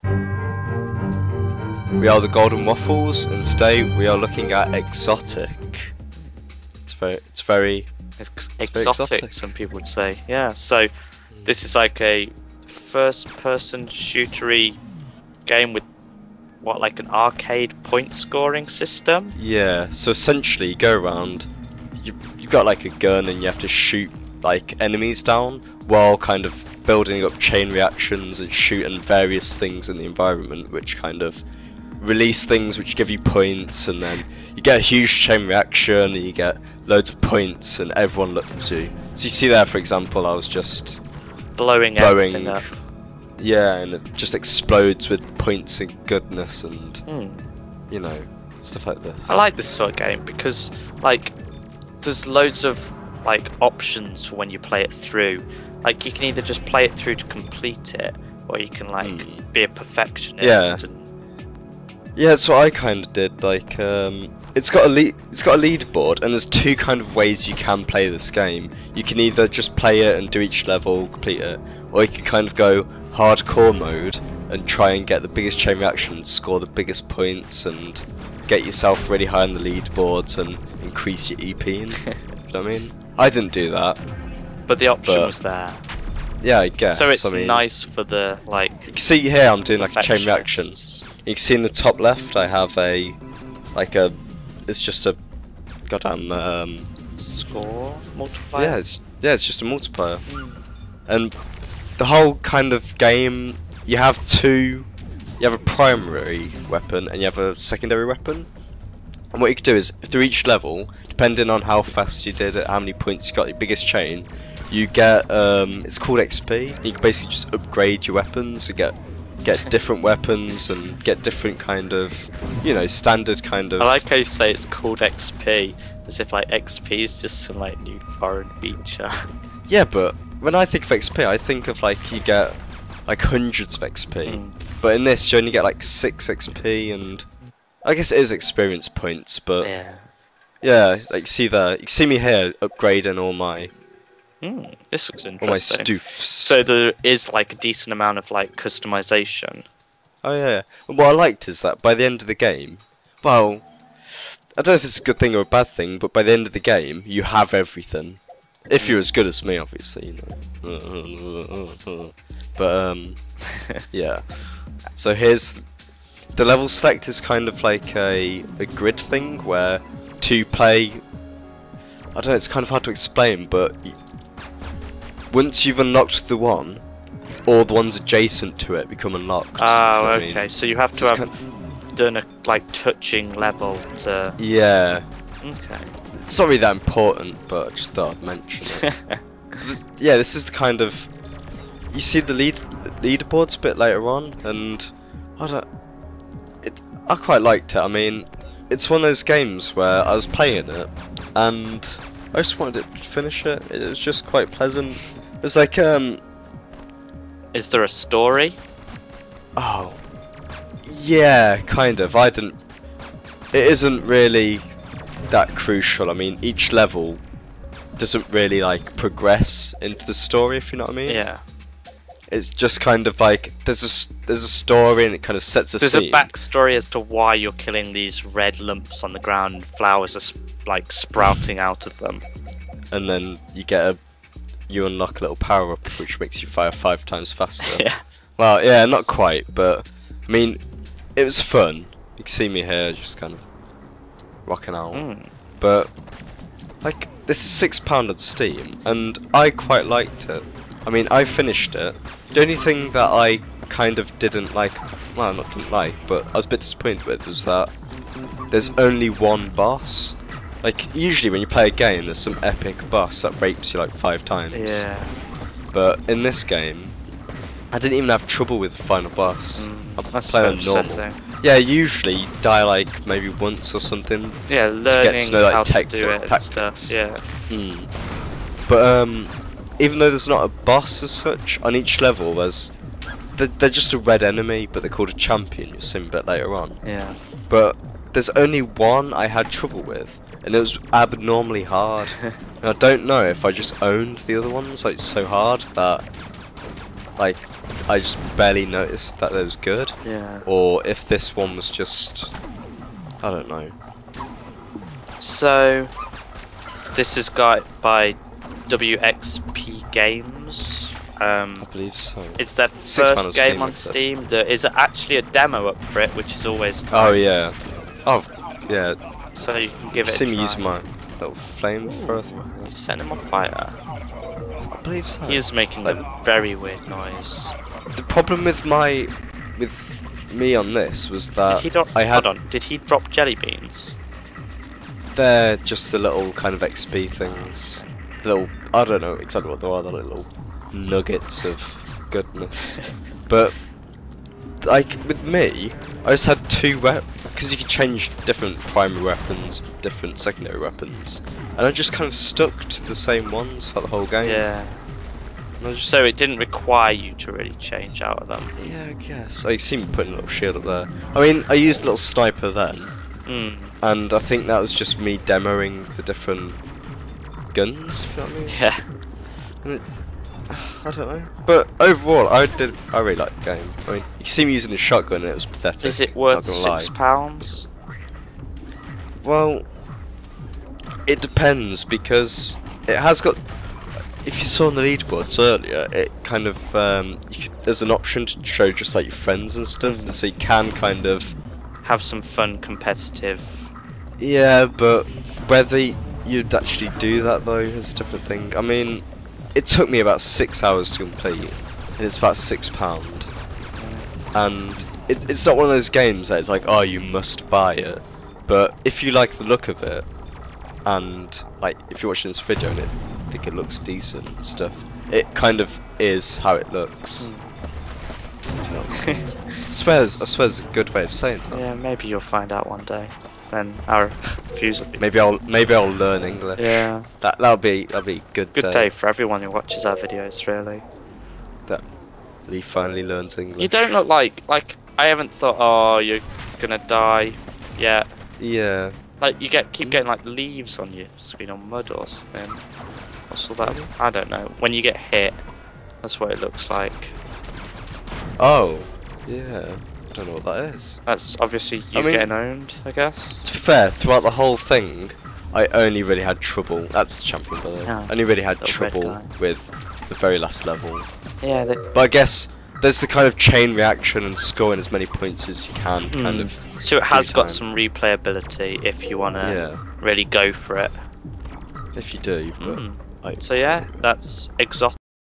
We are the Golden Waffles, and today we are looking at Xotic. It's very exotic, some people would say. Yeah, so this is like a first-person shootery game with what, like an arcade point scoring system? Yeah, so essentially you go around, you've got like a gun and you have to shoot like enemies down while kind of building up chain reactions and shooting various things in the environment which kind of release things which give you points, and then you get a huge chain reaction and you get loads of points and everyone loves you. So you see there, for example, I was just blowing everything up. Yeah, and it just explodes with points and goodness and you know, stuff like this. I like this sort of game because like there's loads of like options for when you play it through. Like you can either just play it through to complete it, or you can like be a perfectionist. Yeah. Yeah, that's what I kind of did. Like, it's got a leaderboard, and there's two kind of ways you can play this game. You can either just play it and do each level, complete it, or you can kind of go hardcore mode and try and get the biggest chain reaction, score the biggest points, and get yourself really high on the leaderboards and increase your EP. You know what I mean? I didn't do that, but the option was there. Yeah, I guess. So it's nice for the like. You can see here I'm doing like a chain reaction. You can see in the top left I have it's just a goddamn score multiplier. Yeah, it's just a multiplier. And the whole kind of game, you have a primary weapon and you have a secondary weapon. And what you can do is through each level, depending on how fast you did it, how many points you got, your biggest chain, you get it's called XP. You can basically just upgrade your weapons to get different weapons and get different kind of, you know, standard kind of. I like how you say it's called XP, as if like XP is just some like new foreign feature. Yeah, but when I think of XP, I think of like you get like hundreds of XP, but in this you only get like 6 XP, and I guess it is experience points, but yeah, like see there, you can see me here upgrading all my. This looks interesting. All my stoofs. So there is like a decent amount of like customization. Oh yeah. What I liked is that by the end of the game, well, I don't know if it's a good thing or a bad thing, but by the end of the game, you have everything. If you're as good as me, obviously, you know. But yeah. So here's the level select is kind of like a grid thing where to play. I don't know. It's kind of hard to explain, but. Once you've unlocked the one, all the ones adjacent to it become unlocked. Oh, okay. So you have to have done a like touching level to. Yeah. Okay. It's not really that important, but I just thought I'd mention it. Yeah, this is the kind of. You see the leaderboards a bit later on, and I quite liked it. I mean, it's one of those games where I was playing it, and I just wanted to finish it. It was just quite pleasant. It was like Is there a story? Oh, yeah, kind of. It isn't really that crucial. I mean, each level doesn't really like progress into the story, if you know what I mean. Yeah. It's just kind of like there's a story and it kind of sets a scene. There's a backstory as to why you're killing these red lumps on the ground and flowers are like sprouting out of them. And then you unlock a little power up which makes you fire 5 times faster. Yeah. Well, yeah, not quite, but I mean, it was fun. You can see me here just kind of rocking out. But like, this is £6 on Steam, and I quite liked it. I mean, I finished it. The only thing that I kind of didn't like, well, not didn't like, but I was a bit disappointed with was that there's only one boss. Like, usually when you play a game, there's some epic boss that rapes you like 5 times. Yeah. But in this game, I didn't even have trouble with the final boss. That's playing normal. upsetting. Yeah, usually you die like maybe once or something. Yeah, learning to know, like, how to do it and tactics. stuff. Yeah. But even though there's not a boss as such on each level, they're just a red enemy, but they're called a champion. You'll see a bit later on. Yeah. But there's only one I had trouble with, and it was abnormally hard. And I don't know if I just owned the other ones like so hard that like I just barely noticed that it was good. Yeah. Or if this one was just, I don't know. So this is got by WXP Games. I believe so. It's their first game on Steam. There is actually a demo up for it, which is always nice. Oh yeah. Oh yeah. So you can give it a See try. me use my little flamethrower. You set him on fire. I believe so. He is making a very weird noise. The problem with me on this was that Hold on. Did he drop jelly beans? They're just the little kind of XP things. Little, I don't know exactly what they are. The little nuggets of goodness. But like with me, I just had two because you could change different primary weapons, different secondary weapons, and I just kind of stuck to the same ones for the whole game. Yeah. So it didn't require you to really change out of them. Yeah, I guess. I see me putting a little shield up there. I mean, I used a little sniper then, and I think that was just me demoing the different guns. If you know what I mean? Yeah. And I don't know, but overall, I really like the game. I mean, you see me using the shotgun, and it was pathetic. Is it worth £6? Well, it depends because it has got. If you saw on the leaderboards earlier, it kind of there's an option to show just like your friends and stuff, so you can kind of have some fun competitive. Yeah, but whether you'd actually do that though is a different thing. I mean, it took me about 6 hours to complete, and it's about £6. And it's not one of those games that it's like, oh, you must buy it. But if you like the look of it, and like if you're watching this video and I think it looks decent and stuff, it kind of is how it looks. I swear it's a good way of saying that. Yeah, maybe you'll find out one day. Then our views will be. Maybe I'll learn English. Yeah. That'll be a good day for everyone who watches our videos, really. That Lee finally learns English. You don't look like I haven't thought, oh, you're gonna die yet. Yeah. Like you keep getting like leaves on your screen or mud or something. What's all that? I don't know. When you get hit, that's what it looks like. Oh. Yeah. I don't know what that is. That's obviously you getting owned, I guess. To be fair, throughout the whole thing, I only really had trouble. That's the champion, by the way. Yeah. I only really had trouble with the very last level. Yeah. But I guess there's the kind of chain reaction and scoring as many points as you can, kind of. So it has got some replayability if you wanna really go for it. If you do, but So yeah, that's Xotic.